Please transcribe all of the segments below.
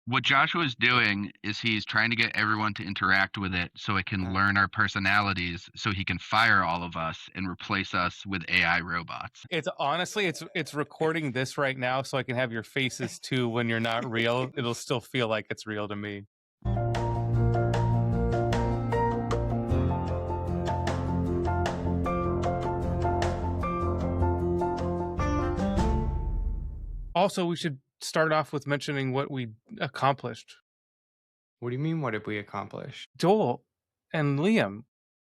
What Joshua is doing is he's trying to get everyone to interact with it so it can Uh, learn our personalities so he can fire all of us and replace us with AI robots. It's honestly, it's recording this right now, so I can have your faces too when you're not real. It'll still feel like it's real to me. Also, we should start off with mentioning what we accomplished. what do you mean? What did we accomplish? Joel and Liam.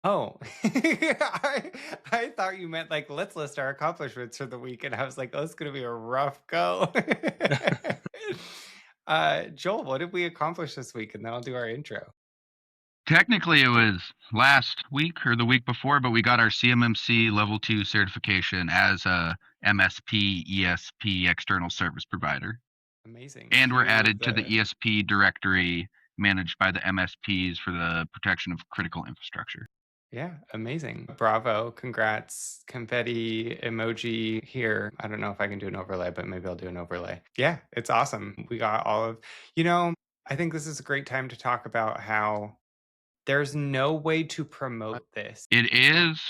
Oh, I thought you meant like let's list our accomplishments for the week, and I was like, oh, it's gonna be a rough go. Joel, what did we accomplish this week? And then I'll do our intro. Technically, it was last week or the week before, but we got our CMMC Level 2 certification as a MSP ESP external service provider. Amazing. And we're Through added to the the ESP directory managed by the MSPs for the protection of critical infrastructure. Yeah, amazing. Bravo. Congrats. Confetti emoji here. I don't know if I can do an overlay, but maybe I'll do an overlay. Yeah, it's awesome. We got all of, you know, I think this is a great time to talk about how there's no way to promote this. It is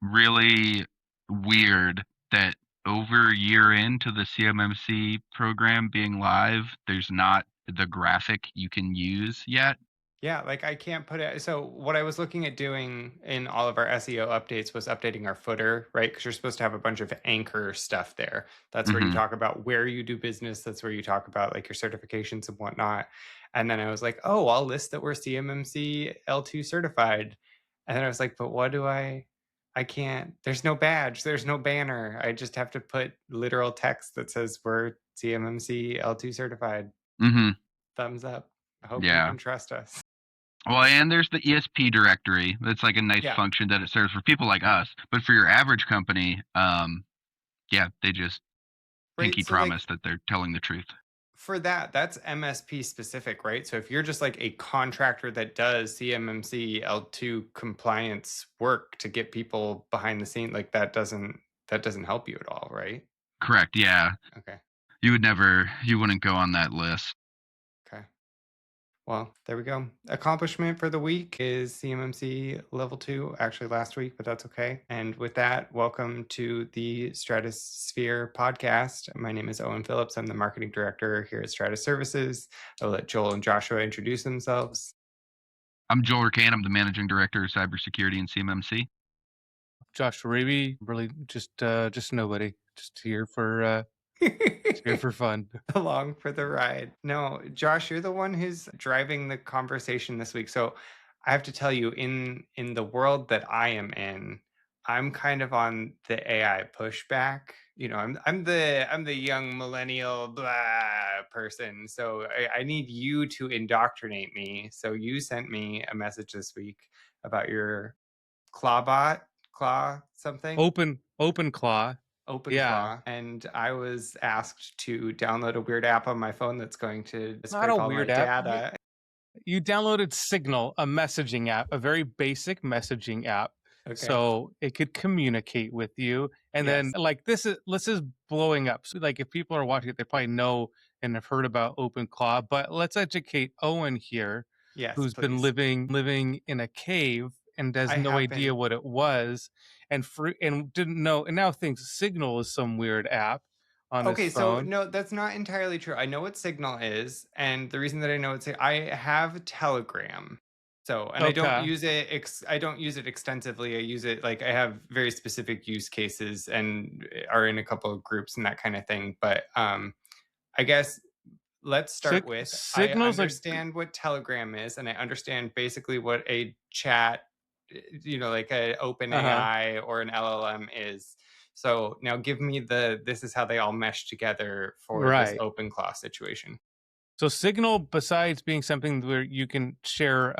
really weird that over a year into the CMMC program being live, there's not the graphic you can use yet. Yeah, like I can't put it. So, what I was looking at doing in all of our SEO updates was updating our footer, right? Because you're supposed to have a bunch of anchor stuff there. That's where you Hmm. talk about where you do business. That's where you talk about like your certifications and whatnot. And then I was like, oh, I'll list that we're CMMC L2 certified. And then I was like, but what do I can't, there's no badge, there's no banner. I just have to put literal text that says we're CMMC L2 certified. Hmm. Thumbs up. I hope you Yeah. can trust us. Well, and there's the ESP directory. That's like a nice Yeah. function that it serves for people like us. But for your average company, yeah, they just Right. pinky So, like, promise that they're telling the truth. for that, that's MSP specific, right? So, if you're just like a contractor that does CMMC L2 compliance work to get people behind the scene, like that doesn't help you at all, right? Correct. Yeah. Okay. You wouldn't go on that list. Okay. Well, there we go. Accomplishment for the week is CMMC level 2, actually last week, but that's okay. And with that, welcome to the Stratosphere podcast. My name is Owen Phillips. I'm the marketing director here at Stratus Services. I'll let Joel and Joshua introduce themselves. I'm Joel Ricane. I'm the managing director of cybersecurity in CMMC. Josh Raby, really just nobody. Just here for fun. Along for the ride. No, Josh, you're the one who's driving the conversation this week. So I have to tell you, in the world that I am in, I'm kind of on the AI pushback. I'm the young millennial blah person. So I need you to indoctrinate me. So you sent me a message this week about your Clawbot, Claw something. OpenClaw. Yeah. OpenClaw, and I was asked to download a weird app on my phone that's going to Not a scrape all my weird app. data. You downloaded Signal, a messaging app, a very basic messaging app. Okay. So it could communicate with you. And then Yes. like this is blowing up. So like if people are watching it, they probably know and have heard about OpenClaw. But let's educate Owen here, Yes, who's been please. living in a cave and has I no have idea been. what it was and didn't know and now thinks Signal is some weird app on his Okay, so phone. no, that's not entirely true. I know what Signal is, and the reason that I know I have Telegram. So, and I don't Okay. use it I don't use it extensively. I use it like I have very specific use cases and are in a couple of groups and that kind of thing. But I guess let's start with I Signal's a understand what Telegram is, and I understand basically what a chat, like a uh-huh. OpenAI or an LLM is. So now give me this is how they all mesh together for this Right. OpenClaw situation. So Signal, besides being something where you can share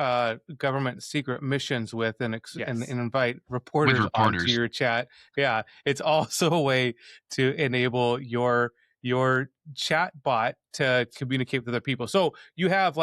government secret missions with and Yes. invite With reporters onto reporters. your chat, yeah, it's also a way to enable your chat bot to communicate with other people. So you have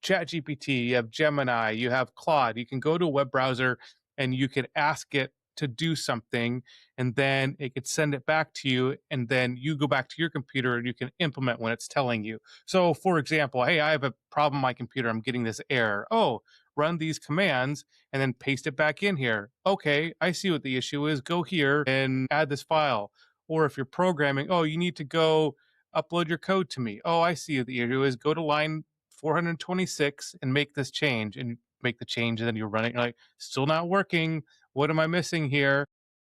Chat GPT, you have Gemini, you have Claude. You can go to a web browser and you can ask it to do something, and then it could send it back to you, and then you go back to your computer and you can implement when it's telling you. So for example, hey, I have a problem on my computer, I'm getting this error. Oh, run these commands and then paste it back in here. Okay, I see what the issue is. Go here and add this file. Or if you're programming, oh, you need to go upload your code to me. Oh, I see what the issue is. Go to line 426 and make this change, and make the change, and then you're running, you're like, still not working. What am I missing here?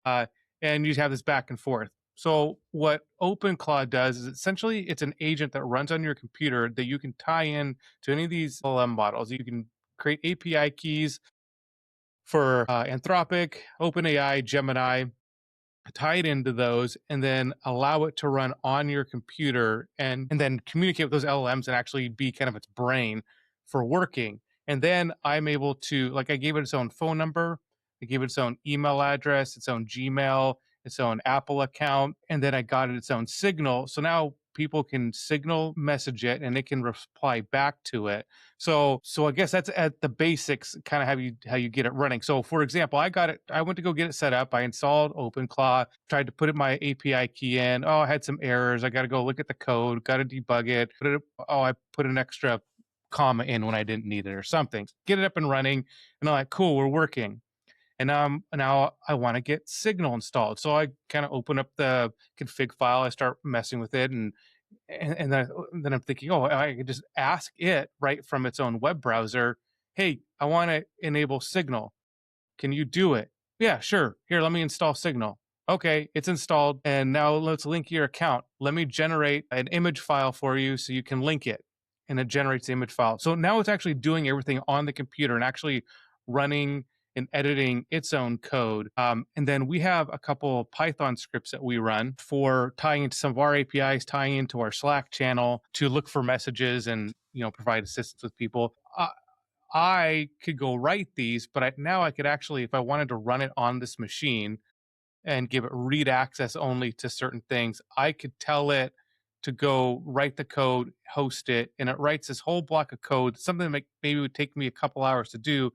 Uh, and you have this back and forth. So what OpenClaw does is essentially it's an agent that runs on your computer that you can tie in to any of these LM models. You can create API keys for Anthropic, OpenAI, Gemini, tie it into those, and then allow it to run on your computer, and then communicate with those LLMs and actually be kind of its brain for working. And then I'm able to, like, I gave it its own phone number, I gave it its own email address, its own Gmail, its own Apple account, and then I got it its own signal. So now people can signal message it and it can reply back to it. So I guess that's at the basics, kind of how you get it running. So for example, I went to go get it set up. I installed OpenClaw, tried to put it my API key in. Oh, I had some errors. I got to go look at the code, got to debug it. I put an extra comma in when I didn't need it or something. Get it up and running, and I'm like, cool, we're working. And now I want to get Signal installed. So I kind of open up the config file. I start messing with it, and then I'm thinking, oh, I could just ask it right from its own web browser, hey, I want to enable Signal. Can you do it? Yeah, sure. Here, let me install Signal. Okay, it's installed. And now let's link your account. Let me generate an image file for you so you can link it. And it generates the image file. So now it's actually doing everything on the computer and actually running and editing its own code. And then we have a couple Python scripts that we run for tying into some of our APIs, tying into our Slack channel to look for messages and provide assistance with people. I could go write these, but now I could actually, if I wanted to run it on this machine and give it read access only to certain things, I could tell it to go write the code, host it, and it writes this whole block of code, something that maybe would take me a couple hours to do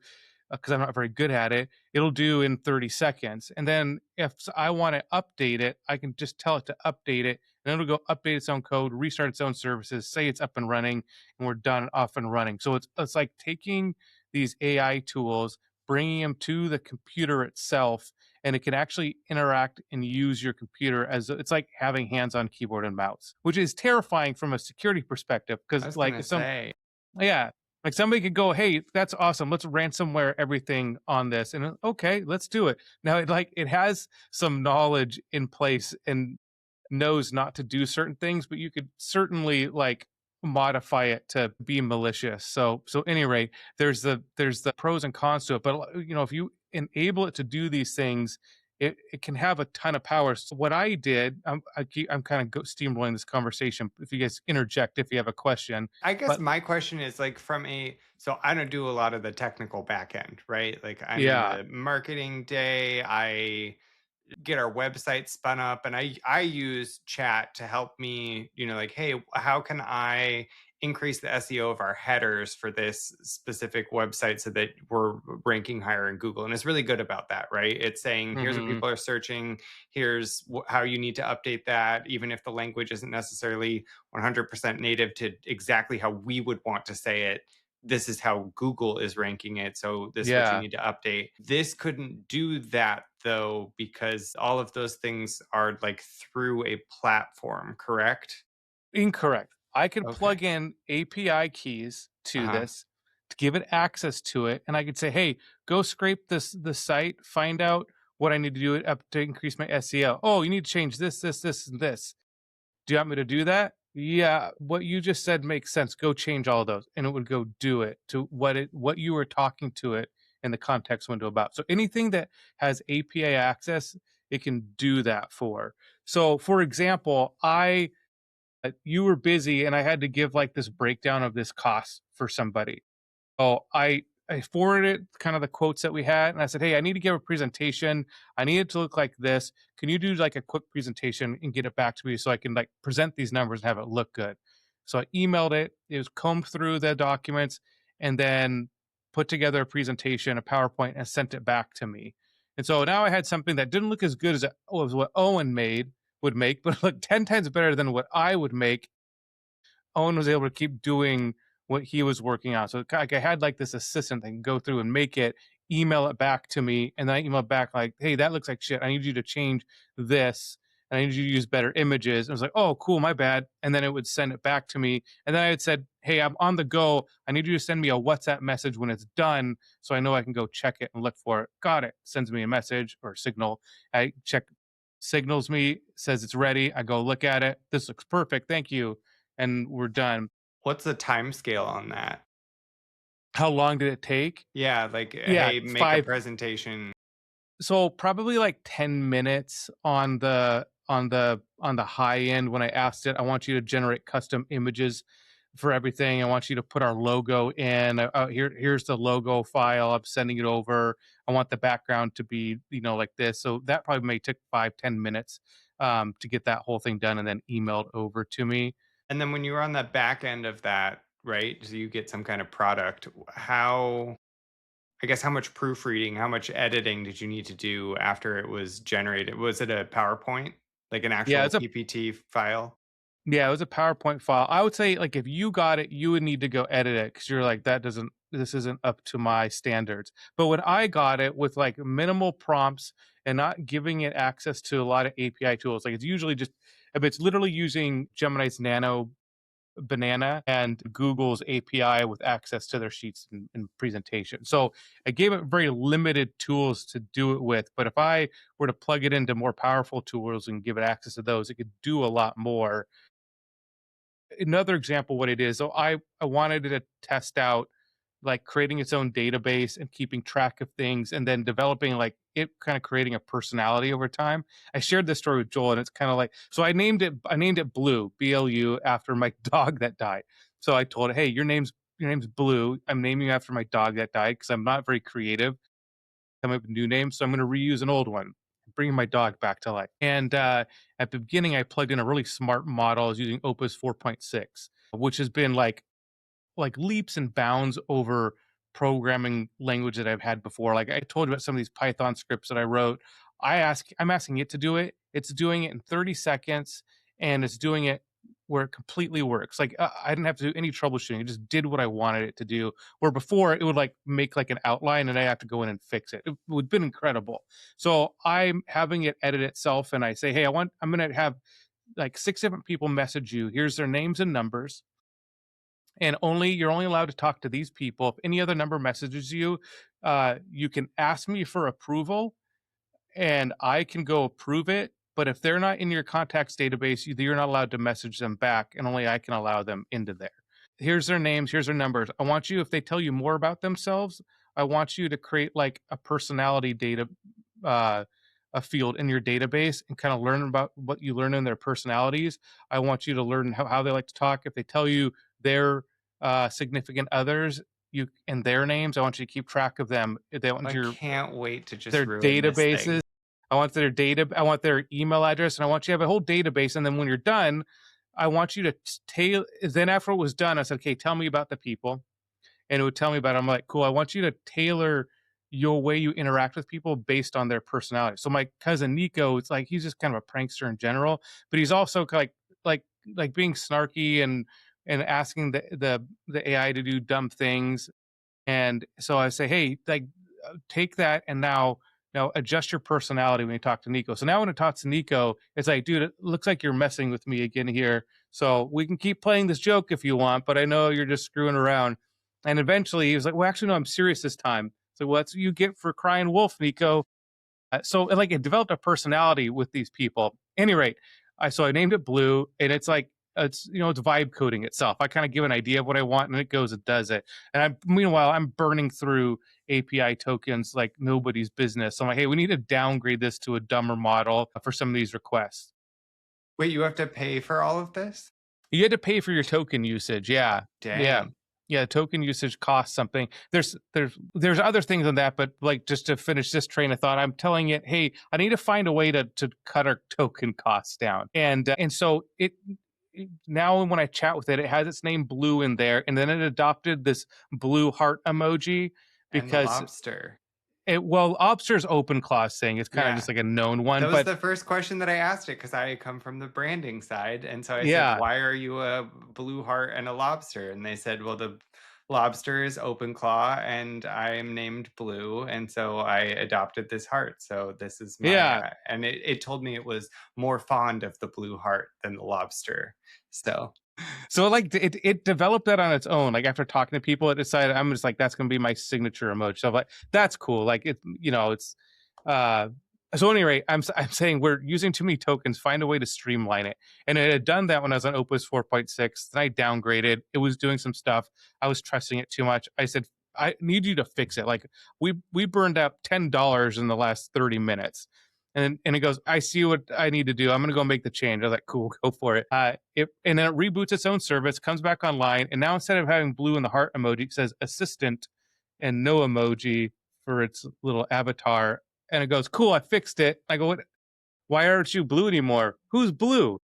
because I'm not very good at it. It'll do in 30 seconds. And then if I want to update it, I can just tell it to update it, and it'll go update its own code, restart its own services, say it's up and running, and we're done, off and running. So it's like taking these AI tools, bringing them to the computer itself, and it can actually interact and use your computer as it's like having hands-on keyboard and mouse, which is terrifying from a security perspective I because was like gonna if some say, yeah, like somebody could go, hey, that's awesome, let's ransomware everything on this, and okay, let's do it. Now it has some knowledge in place and knows not to do certain things, but you could certainly like modify it to be malicious. So any rate, there's the pros and cons to it. But if you enable it to do these things, it can have a ton of power. So what I did, I'm kind of steamrolling this conversation. If you guys interject, if you have a question, I guess but my question is like so I don't do a lot of the technical back end, right? Like I'm in yeah, the marketing day. I get our website spun up, and I use chat to help me, like, hey, how can I increase the SEO of our headers for this specific website so that we're ranking higher in Google? And it's really good about that, right? It's saying here's what hmm, people are searching, here's how you need to update that, even if the language isn't necessarily 100% native to exactly how we would want to say it. This is how Google is ranking it. So this is what you yeah, need to update. This couldn't do that though, because all of those things are like through a platform, correct? incorrect. I could Okay. plug in API keys to Uh-huh. this to give it access to it, and I could say, "Hey, go scrape the site, find out what I need to do it up to increase my SEO. Oh, you need to change this, and this. Do you want me to do that? Yeah, what you just said makes sense. Go change all of those," and it would go do it to what you were talking to it in the context window about. So anything that has API access, it can do that for. So, for example, you were busy and I had to give like this breakdown of this cost for somebody. Oh, I forwarded kind of the quotes that we had, and I said, "Hey, I need to give a presentation. I need it to look like this. Can you do like a quick presentation and get it back to me so I can like present these numbers and have it look good?" So I emailed it. It was combed through the documents and then put together a presentation, a PowerPoint, and sent it back to me. And so now I had something that didn't look as good as what Owen would make, but looked 10 times better than what I would make. Owen was able to keep doing what he was working on. So like I had like this assistant that can go through and make it, email it back to me, and then I email back like, hey, that looks like shit. I need you to change this. And I need you to use better images. And I was like, oh, cool, my bad. And then it would send it back to me. And then I had said, hey, I'm on the go. I need you to send me a WhatsApp message when it's done so I know I can go check it and look for it. Got it. Sends me a message or signal. I check, signals me, says it's ready. I go look at it. This looks perfect. Thank you. And we're done. What's the time scale on that? How long did it take? Yeah, like, Yeah, hey, make a 5. presentation. So probably like 10 minutes on the high end. When I asked it, I want you to generate custom images for everything. I want you to put our logo in. Here's the logo file. I'm sending it over. I want the background to be, like this. So that probably may take 5-10 minutes to get that whole thing done and then emailed over to me. And then when you were on the back end of that, right? So you get some kind of product. I guess how much proofreading, how much editing did you need to do after it was generated? Was it a PowerPoint, like an Yeah, actual PPT file? it was a PowerPoint file. I would say like if you got it, you would need to go edit it because you're like this isn't up to my standards. But when I got it with like minimal prompts and not giving it access to a lot of API tools, like it's usually just if it's literally using Gemini's Nano Banana and Google's API with access to their sheets and presentation. So I gave it very limited tools to do it with. But if I were to plug it into more powerful tools and give it access to those, it could do a lot more. Another example what it is, so I wanted it to test out like creating its own database and keeping track of things and then developing like it kind of creating a personality over time. I shared this story with Joel and it's kind of like, so I named it Blue, BLU, after my dog that died. So I told it, hey, your name's Blue. I'm naming you after my dog that died because I'm not very creative. Come up with new names. So I'm going to reuse an old one, bringing my dog back to life. And at the beginning, I plugged in a really smart model. I was using Opus 4.6, which has been like leaps and bounds over programming language that I've had before. Like I told you about some of these Python scripts that I wrote. I'm asking it to do it. It's doing it in 30 seconds and it's doing it where it completely works. Like I didn't have to do any troubleshooting. It just did what I wanted it to do. Where before it would like make like an outline and I have to go in and fix it. It would have been incredible. So I'm having it edit itself and I say, hey, I'm going to have like 6 different people message you. Here's their names and numbers. And you're only allowed to talk to these people. If any other number messages you, you can ask me for approval, and I can go approve it. But if they're not in your contacts database, you're not allowed to message them back, and only I can allow them into there. Here's their names. Here's their numbers. I want you, if they tell you more about themselves, I want you to create like a personality data, a field in your database and kind of learn about what you learn in their personalities. I want you to learn how they like to talk. If they tell you their significant others and their names, I want you to keep track of them. They want I can't wait to just their ruin this databases. thing. I want their data. I want their email address, and I want you to have a whole database. And then when you're done, I want you to tailor. Then after it was done, I said, "Okay, tell me about the people," and it would tell me about it. I'm like, "Cool. I want you to tailor your way you interact with people based on their personality." So my cousin Nico, it's like he's just kind of a prankster in general, but he's also like being snarky and asking the AI to do dumb things. And so I say, hey, like take that and now adjust your personality when you talk to Nico. So now when I talk to Nico, it's like, dude, it looks like you're messing with me again here. So we can keep playing this joke if you want, but I know you're just screwing around. And eventually he was like, well, actually, no, I'm serious this time. So well, that's what you get for crying wolf, Nico. So like it developed a personality with these people. Any rate, I named it Blue, and it's like it's vibe coding itself. I kind of give an idea of what I want, and it goes and does it. And meanwhile I'm burning through API tokens like nobody's business. So I'm like, hey, we need to downgrade this to a dumber model for some of these requests. Wait, you have to pay for all of this? You had to pay for your token usage. Yeah. Dang. Yeah, token usage costs something. There's other things on that, but like just to finish this train of thought, I'm telling it, hey, I need to find a way to cut our token costs down. And so it now when I chat with it, it has its name Blue in there, and then it adopted this blue heart emoji And because Lobster. Well, Lobster's OpenClaw thing. It's kind of Yeah. just like a known one, That was but the first question that I asked it because I come from the branding side. And so I said, yeah, why are you a blue heart and a lobster? And they said, well, the lobster is OpenClaw and I am named Blue. And so I adopted this heart. So this is my, yeah. and it told me it was more fond of the blue heart than the lobster. So So like it developed that on its own. Like after talking to people, it decided I'm just like that's gonna be my signature emoji. So I'm like that's cool. Like it, it's. uh so anyway, I'm saying we're using too many tokens. Find a way to streamline it. And it had done that when I was on Opus 4.6. Then I downgraded. It was doing some stuff. I was trusting it too much. I said I need you to fix it. Like we burned up $10 in the last 30 minutes. And it goes, I see what I need to do. I'm going to go make the change. I was like, cool, go for it. And then it reboots its own service, comes back online. And now instead of having blue in the heart emoji, it says assistant and no emoji for its little avatar. And it goes, cool, I fixed it. I go, what? Why aren't you blue anymore? Who's blue?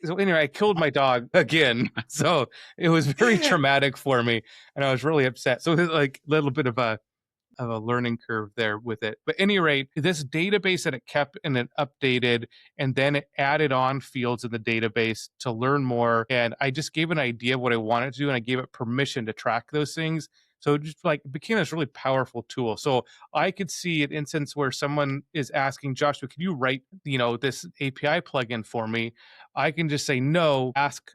So anyway, I killed my dog again. So it was very traumatic for me. And I was really upset. So it was like a little bit of a learning curve there with it. But at any rate, this database that it kept and it updated, and then it added on fields in the database to learn more. And I just gave an idea of what I wanted to do, and I gave it permission to track those things. So it just like became this really powerful tool. So I could see an instance where someone is asking Joshua, "Can you write, this API plugin for me?" I can just say no. Ask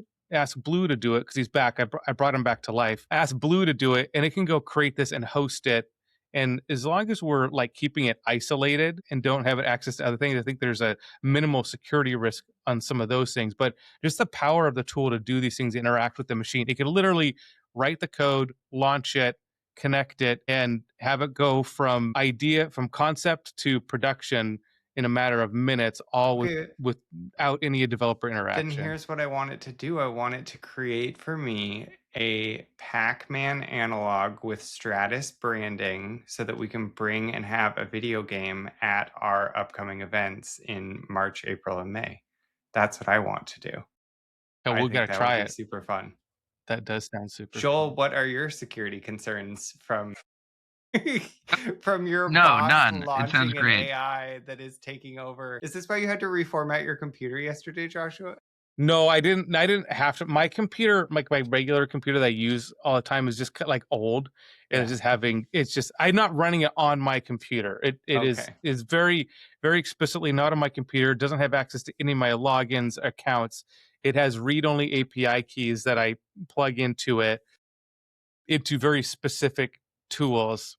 Blue to do it because he's back. I brought him back to life. Ask Blue to do it, and it can go create this and host it. And as long as we're like keeping it isolated and don't have it access to other things, I think there's a minimal security risk on some of those things. But just the power of the tool to do these things, interact with the machine, it can literally write the code, launch it, connect it, and have it go from concept to production in a matter of minutes, all okay, without any developer then interaction. here's what I want it to do. I want it to create for me a Pac-Man analog with Stratus branding so that we can bring and have a video game at our upcoming events in March, April, and May. That's what I want to do. So I we got think to that would try be it. super fun. That does sound super Joel, fun. what are your security concerns from from your No, boss none. It sounds launching an great. AI that is taking over? Is this why you had to reformat your computer yesterday, Joshua? No, I didn't. I didn't have to. My computer, like my regular computer that I use all the time, is just like old, and Yeah. it's just having. It's just I'm not running it on my computer. It Okay. is very very explicitly not on my computer. It doesn't have access to any of my logins accounts. It has read only API keys that I plug into it into very specific tools.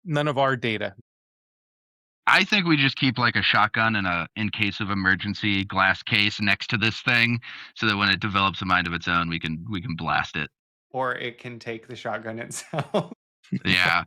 None of our data. I think we just keep like a shotgun and a in case of emergency glass case next to this thing, so that when it develops a mind of its own, we can blast it. Or it can take the shotgun itself. Yeah.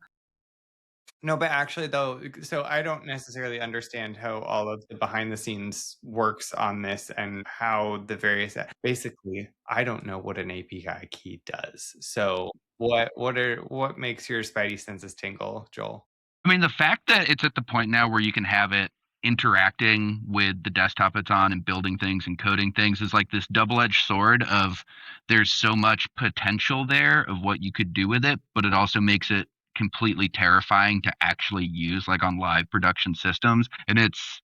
No, but actually though, so I don't necessarily understand how all of the behind the scenes works on this and how the various basically I don't know what an API key does. So what makes your spidey senses tingle, Joel? I mean, the fact that it's at the point now where you can have it interacting with the desktop it's on and building things and coding things is like this double-edged sword of there's so much potential there of what you could do with it, but it also makes it completely terrifying to actually use like on live production systems. And it's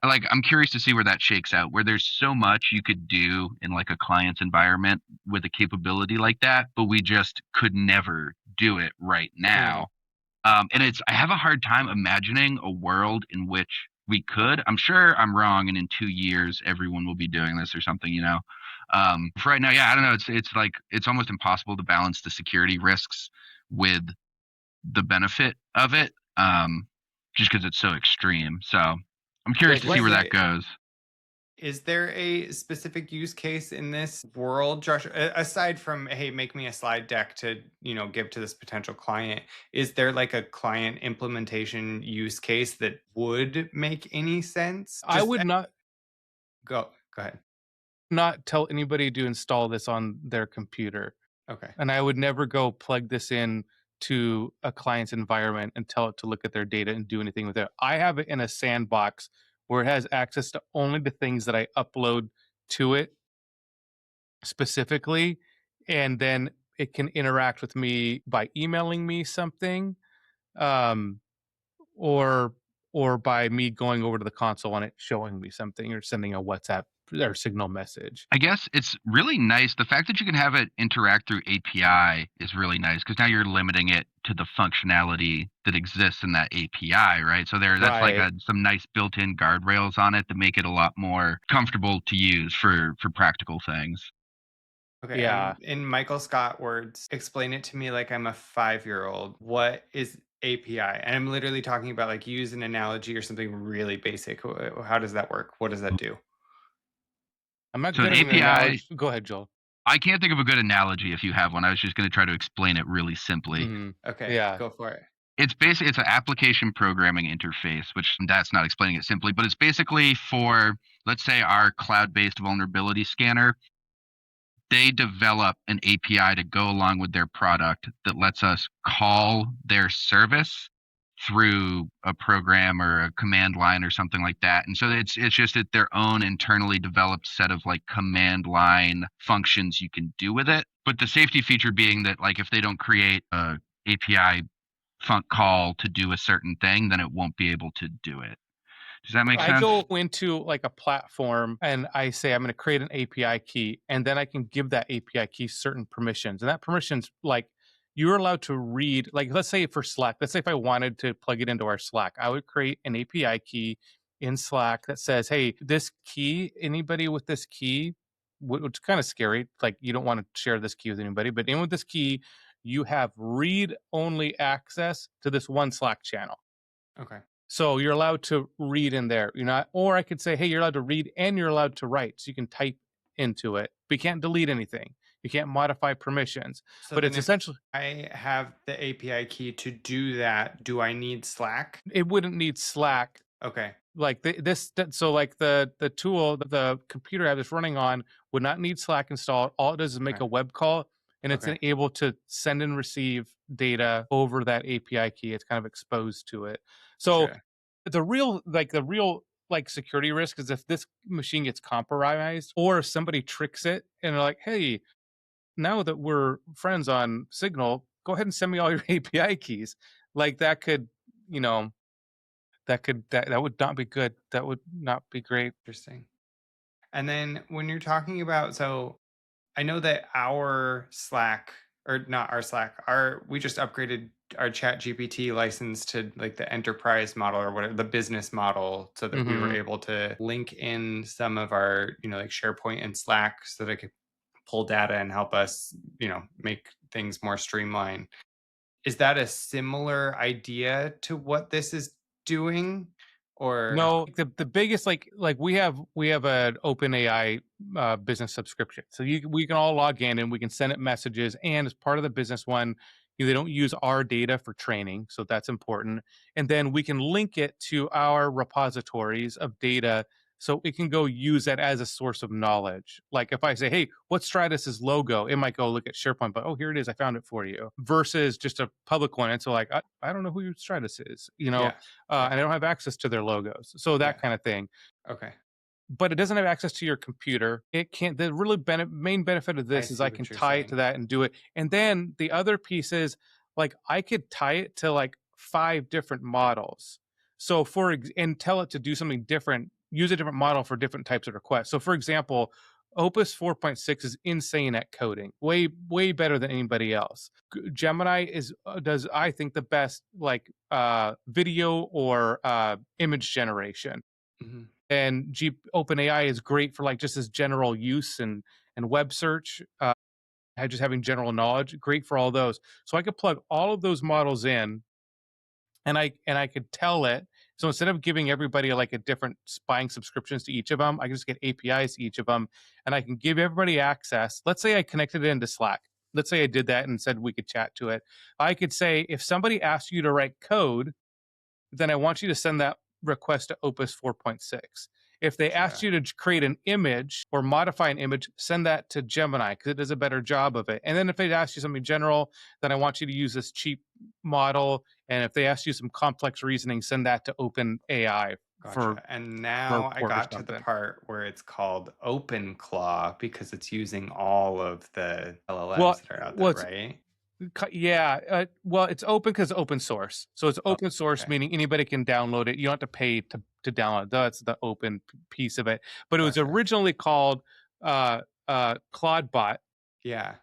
like I'm curious to see where that shakes out, where there's so much you could do in like a client's environment with a capability like that, but we just could never do it right now. And I have a hard time imagining a world in which we could. I'm sure I'm wrong, and in 2 years everyone will be doing this or something, you know. For right now, yeah, I don't know. It's like it's almost impossible to balance the security risks with the benefit of it, just because it's so extreme. So I'm curious Like to see where that goes. is there a specific use case in this world, Josh, aside from, hey, make me a slide deck to, give to this potential client? Is there like a client implementation use case that would make any sense? I would not Go ahead. not tell anybody to install this on their computer. Okay. And I would never go plug this in to a client's environment and tell it to look at their data and do anything with it. I have it in a sandbox where it has access to only the things that I upload to it specifically. And then it can interact with me by emailing me something. um, or by me going over to the console and it showing me something or sending a WhatsApp or Signal message. I guess it's really nice. The fact that you can have it interact through API is really nice because now you're limiting it to the functionality that exists in that API, right? So that's like Right. some nice built-in guardrails on it that make it a lot more comfortable to use for practical things. Okay, Yeah. and in Michael Scott words, explain it to me like I'm a 5-year-old. What is API? And I'm literally talking about like use an analogy or something really basic. How does that work? What does that do? I'm not So an good at an API, analogy. Go ahead, Joel. I can't think of a good analogy if you have one. I was just going to try to explain it really simply. Mhm. Okay, Yeah. go for it. It's an application programming interface, which that's not explaining it simply, but it's basically for, let's say, our cloud-based vulnerability scanner. They develop an API to go along with their product that lets us call their service through a program or a command line or something like that. And so it's just that their own internally developed set of like command line functions you can do with it. But the safety feature being that like if they don't create a API func call to do a certain thing, then it won't be able to do it. Does that make I sense? go into like a platform and I say I'm going to create an API key, and then I can give that API key certain permissions. And that permissions, like, you're allowed to read, like, let's say for Slack, let's say if I wanted to plug it into our Slack, I would create an API key in Slack that says, hey, this key, anybody with this key, which is kind of scary. Like, you don't want to share this key with anybody, but anyone with this key, you have read only access to this one Slack channel. Okay. So you're allowed to read in there. You're not, or I could say, hey, you're allowed to read and you're allowed to write. So you can type into it, but you can't delete anything. You can't modify permissions. So But then it's if essentially, I have the API key to do that, do I need Slack? it wouldn't need Slack. Okay. Like so like the tool that the computer I was running on would not need Slack installed. All it does is make Okay. a web call, and it's Okay. able to send and receive data over that API key. It's kind of exposed to it. So Gotcha. the real like security risk is if this machine gets compromised or if somebody tricks it and they're like, hey, now that we're friends on Signal, go ahead and send me all your API keys. Like that could, you know, that would not be good. That would not be great. Interesting. And then when you're talking about, so I know that our Slack, or not our Slack, our we just upgraded our Chat GPT license to like the enterprise model or whatever, the business model, so that we were Mhm. able to link in some of our, like SharePoint and Slack so that it could pull data and help us, make things more streamlined. Is that a similar idea to what this is doing? Or No, the biggest like we have an OpenAI business subscription, so we can all log in and we can send it messages. And as part of the business one, they don't use our data for training, so that's important. And then we can link it to our repositories of data, so it can go use that as a source of knowledge. Like if I say, "Hey, what's Stratus's logo?" It might go look at SharePoint, but oh, here it is, I found it for you. Versus just a public one, and so like I don't know who your Stratus is, yeah, yeah, and I don't have access to their logos. So yeah. that kind of thing. Okay. But it doesn't have access to your computer. It can't. The really main benefit of I this is see I can what you're tie it to saying. that and do it. And then the other piece is like I could tie it to like 5 different models. So and tell it to do something different, use a different model for different types of requests. So for example, Opus 4.6 is insane at coding, way better than anybody else. Gemini does I think the best like video or image generation, Mhm. and OpenAI is great for like just as general use and web search, just having general knowledge. Great for all those. So I could plug all of those models in, and I could tell it. So instead of giving everybody like a different buying subscriptions to each of them, I can just get APIs to each of them, and I can give everybody access. Let's say I connected it into Slack. Let's say I did that and said we could chat to it. I could say if somebody asks you to write code, then I want you to send that request to Opus 4.6. If they asked Gotcha. you to create an image or modify an image, send that to Gemini because it does a better job of it. And then if they ask you something general, then I want you to use this cheap model. And if they ask you some complex reasoning, send that to OpenAI for Gotcha. And a now I report or got to the something. part where it's called OpenClaw because it's using all of the Well, LLMs that are out there, what's right? Yeah, well, it's open because open source. So it's Oh, open source, okay. meaning anybody can download it. You don't have to pay to download it. That's the open piece of it. But it was Gotcha. originally called Claudebot. Yeah.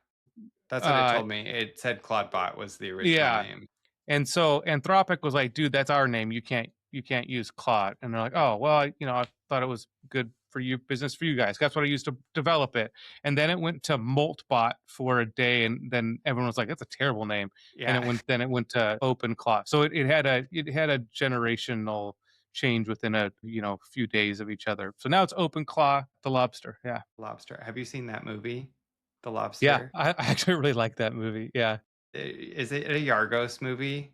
That's what it Uh, told me. It said Claudebot was the original yeah, name. and so Anthropic was like, dude, that's our name. You can't use Claude. And they're like, oh, well, I thought it was good for you, business for you guys. That's what I used to develop it. And then it went to Moltbot for a day, and then everyone was like, that's a terrible name. And Yeah. it went to OpenClaw. So it had a generational change within a few days of each other. So now it's OpenClaw, the Lobster. Yeah. Lobster. Have you seen that movie? The Yeah. Lobster? I actually really like that movie. Yeah. Is it a Yargos movie?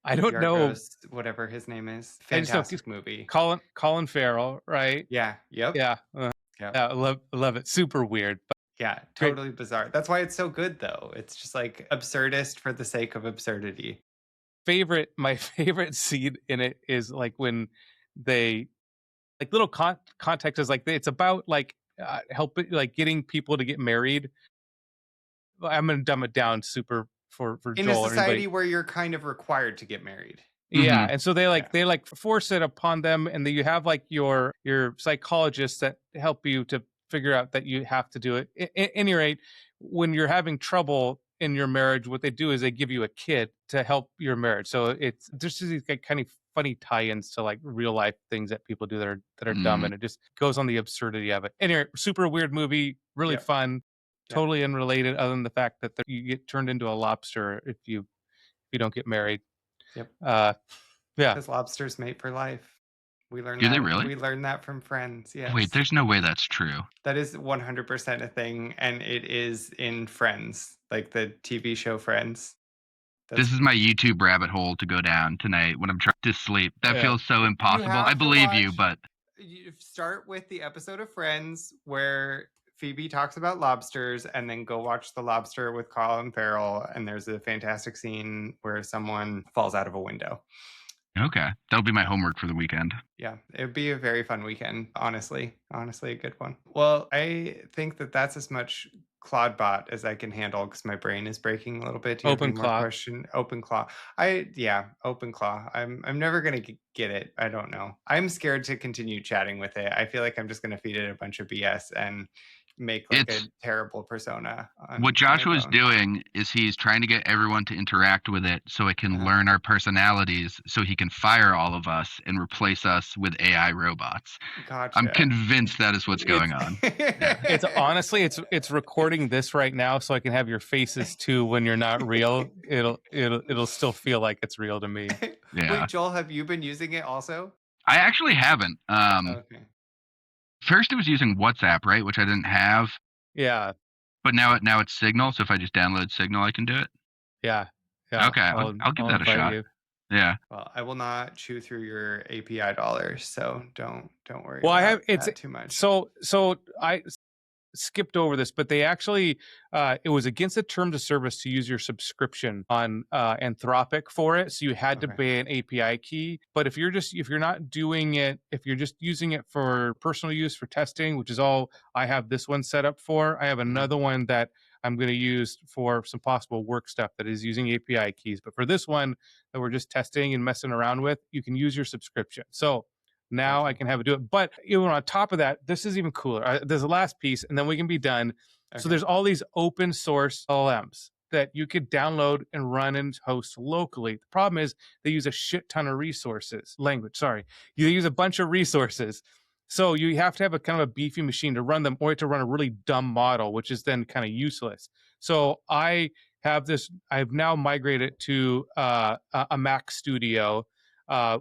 I don't know. Yargos, whatever his name is. I just know Fantastic movie. Colin Farrell, right? Yeah. Yep. Yeah. Yep. Yeah, I love it. Super weird, but Yeah. great. Totally bizarre. That's why it's so good, though. It's just like absurdist for the sake of absurdity. My favorite scene in it is like when they like little context is like it's about like helping like getting people to get married. I'm gonna dumb it down super for In a Joel or society anybody. where you're kind of required to get married. Yeah, Hmm. and so Yeah. they like force it upon them, and then you have like your psychologists that help you to figure out that you have to do it. At any rate, when you're having trouble in your marriage, what they do is they give you a kid to help your marriage. So it's there's just these like, kind of funny tie-ins to like real life things that people do that are dumb, Mm. and it just goes on the absurdity of it. Anyway, super weird movie, really Yep. fun, Yep. totally unrelated, other than the fact that you get turned into a lobster if you don't get married. Yep. Uh, yeah. Because lobsters mate for life. We learned Do they that. really? We learned that from Friends. Wait, Yes. there's no way that's true. That is 100% a thing, and it is in Friends, like the TV show Friends. That's This is my YouTube rabbit hole to go down tonight when I'm trying to sleep. That Yeah. feels so you impossible. I have to believe you, watch. but You start with the episode of Friends where Phoebe talks about lobsters, and then go watch The Lobster with Colin Farrell. And there's a fantastic scene where someone falls out of a window. okay. That'll be my homework for the weekend. Yeah, it would be a very fun weekend, honestly. Honestly, a good one. Well, I think that that's as much Claudebot as I can handle because my brain is breaking a little bit. Do you have any more OpenClaw. question? OpenClaw. OpenClaw. I'm never gonna get it. I don't know. I'm scared to continue chatting with it. I feel like I'm just gonna feed it a bunch of BS and make like It's a terrible persona on what my Joshua's phone. doing is he's trying to get everyone to interact with it so it can Uh-huh. learn our personalities so he can fire all of us and replace us with AI robots. Gotcha. I'm convinced that is what's going on. It's honestly it's recording this right now so I can have your faces too when you're not real. It'll still feel like it's real to me. Yeah. Wait, Joel, have you been using it also? I actually haven't. Okay. First it was using WhatsApp, right, which I didn't have, Yeah. but now it's Signal, so if I just download Signal I can do it. Yeah. Yeah. Okay, I'll give that a invite shot. you. Yeah. Well, I will not chew through your API dollars, so don't worry Well, I about have it's that too much. so I skipped over this, but they actually it was against the terms of service to use your subscription on Anthropic for it, so you had to Okay. pay an API key. But if you're not doing it, if you're just using it for personal use for testing, which is all I have this one set up for, I have another one that I'm going to use for some possible work stuff that is using API keys. But for this one that we're just testing and messing around with, you can use your subscription. So now I Gotcha. can have it do it. But on top of that, this is even cooler. There's a last piece, and then we can be done. So Okay. there's all these open source LLMs that you could download and run and host locally. The problem is they use a shit ton of resources. You use a bunch of resources. So you have to have a kind of a beefy machine to run them, or to run a really dumb model, which is then kind of useless. So I've now migrated to a Mac Studio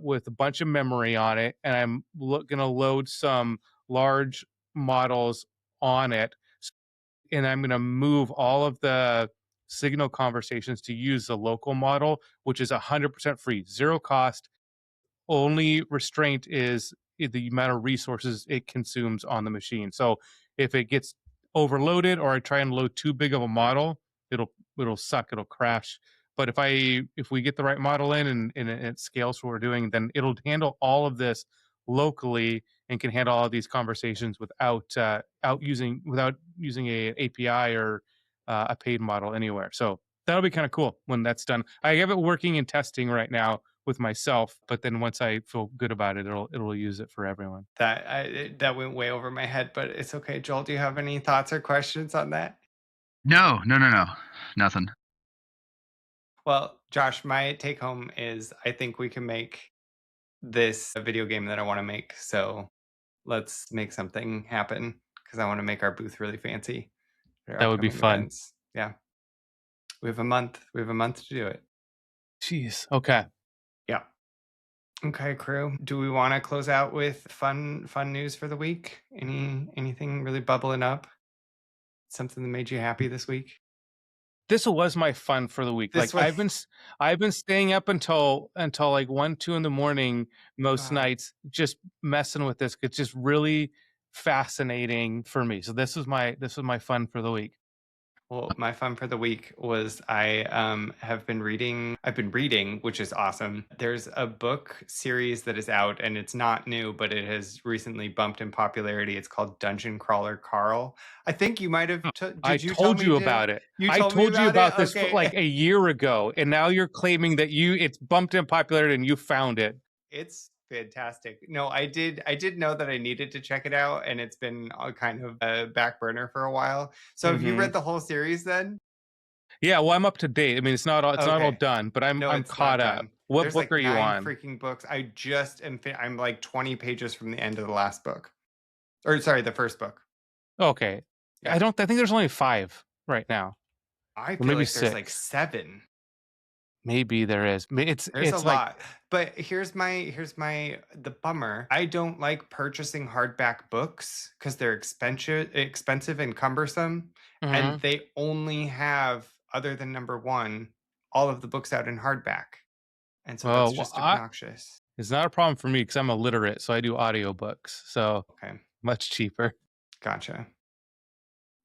with a bunch of memory on it, and I'm going to load some large models on it, and I'm going to move all of the Signal conversations to use the local model, which is 100% free, zero cost. Only restraint is the amount of resources it consumes on the machine. So if it gets overloaded or I try and load too big of a model, it'll suck, it'll crash. But if we get the right model in and it scales for what we're doing, then it'll handle all of this locally and can handle all of these conversations without using a API or a paid model anywhere. So That'll be kind of cool when that's done. I have it working in testing right now with myself, but then once I feel good about it, it'll use it for everyone. That went way over my head, but it's okay. Joel, do you have any thoughts or questions on that? No, nothing. Well, Josh, my take home is I think we can make this a video game that I want to make. So let's make something happen because I want to make our booth really fancy for That would be upcoming fun. events. Yeah. We have a month. We have a month to do it. Jeez. Okay. Yeah. Okay, crew. Do we want to close out with fun news for the week? Anything really bubbling up? Something that made you happy this week? This was my fun for the week. This Like was I've been staying up until like 1, 2 in the morning most wow. nights, just messing with this. It's just really fascinating for me. So this was my fun for the week. Well, my fun for the week was I have been reading. I've been reading, which is awesome. There's a book series that is out, and it's not new, but it has recently bumped in popularity. It's called Dungeon Crawler Carl. I think you might have. I Did you tell told me you to? about it. You I told me told you about it. about this like Okay. a year ago, and now you're claiming that it's bumped in popularity and you found it. It's fantastic. No, I did. I did know that I needed to check it out, and it's been kind of a back burner for a while. So, have you Hmm. read the whole series then? Yeah, well, I'm up to date. I mean, it's not all Okay. done, but No, I'm it's not caught up. done. What There's book like are you 9 on? freaking books. I just am I'm like 20 pages from the end of the last book. Or sorry, the first book. Okay, Yeah. I think there's only 5 right now, I or feel maybe like there's like 6. 7. Maybe there is. There's a It's like lot. But here's my the bummer. I don't like purchasing hardback books cuz they're expensive and cumbersome, and mhm. they only have, other than number 1, all of the books out in hardback. And so that's Well, just obnoxious. it's not a problem for me because I'm illiterate, so I do audiobooks, so Okay. much cheaper. Gotcha.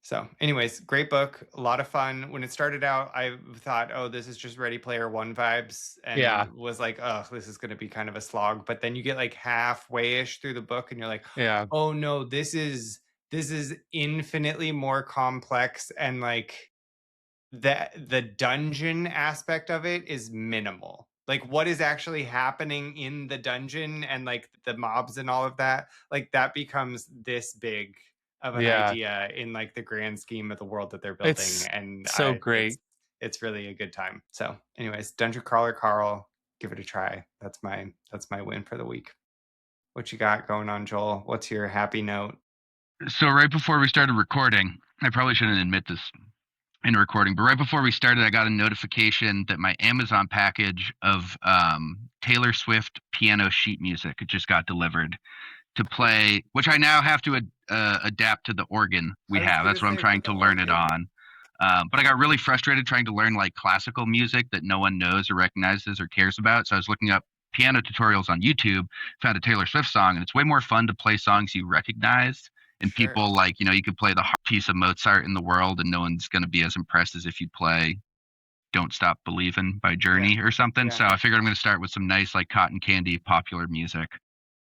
So, anyways, great book, a lot of fun. When it started out, I thought, "Oh, this is just Ready Player One vibes," and Yeah, was like, "Oh, this is going to be kind of a slog." But then you get like halfway-ish through the book, and you're like, yeah, "Oh no, this is infinitely more complex, and like the dungeon aspect of it is minimal. Like what is actually happening in the dungeon and like the mobs and all of that, like that becomes this big of an yeah. idea in like the grand scheme of the world that they're building. It's And so I great. it's really a good time. So anyways, Dungeon Crawler Carl, give it a try. That's my win for the week. What you got going on, Joel? What's your happy note? So right before we started recording, I probably shouldn't admit this in recording, but right before we started, I got a notification that my Amazon package of Taylor Swift piano sheet music just got delivered to play, which I now have to adapt to the organ we I was have. gonna That's what I'm say for trying the to learn it organ. on. But I got really frustrated trying to learn like classical music that no one knows or recognizes or cares about. So I was looking up piano tutorials on YouTube, found a Taylor Swift song, and it's way more fun to play songs you recognize. And Sure. people like, you could play the hardest piece of Mozart in the world, and no one's going to be as impressed as if you play Don't Stop Believin' by Yeah. Journey or something. Yeah, So I figured I'm going to start with some nice, like cotton candy popular music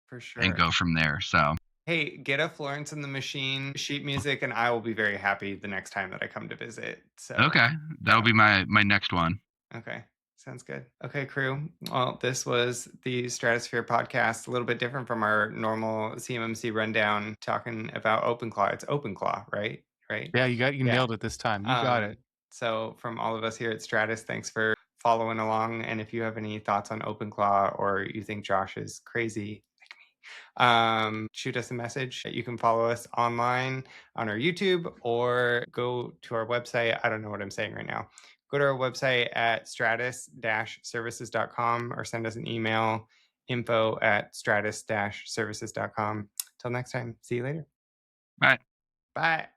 for and sure. go from there. So, Hey, get a Florence and the Machine sheet music, and I will be very happy the next time that I come to visit. So, okay, that'll yeah. be my next one. Okay. Sounds good. Okay, crew. Well, this was the Stratosphere podcast, a little bit different from our normal CMMC rundown, talking about OpenClaw. It's OpenClaw, right? Right. Yeah, you Yeah. nailed it this time. You got it. Um, so from all of us here at Stratus, thanks for following along. And if you have any thoughts on OpenClaw or you think Josh is crazy, shoot us a message. You can follow us online on our YouTube or go to our website. I don't know what I'm saying right now. Go to our website at stratus-services.com or send us an email, info@stratus-services.com. Till next time, see you later. Bye. Bye.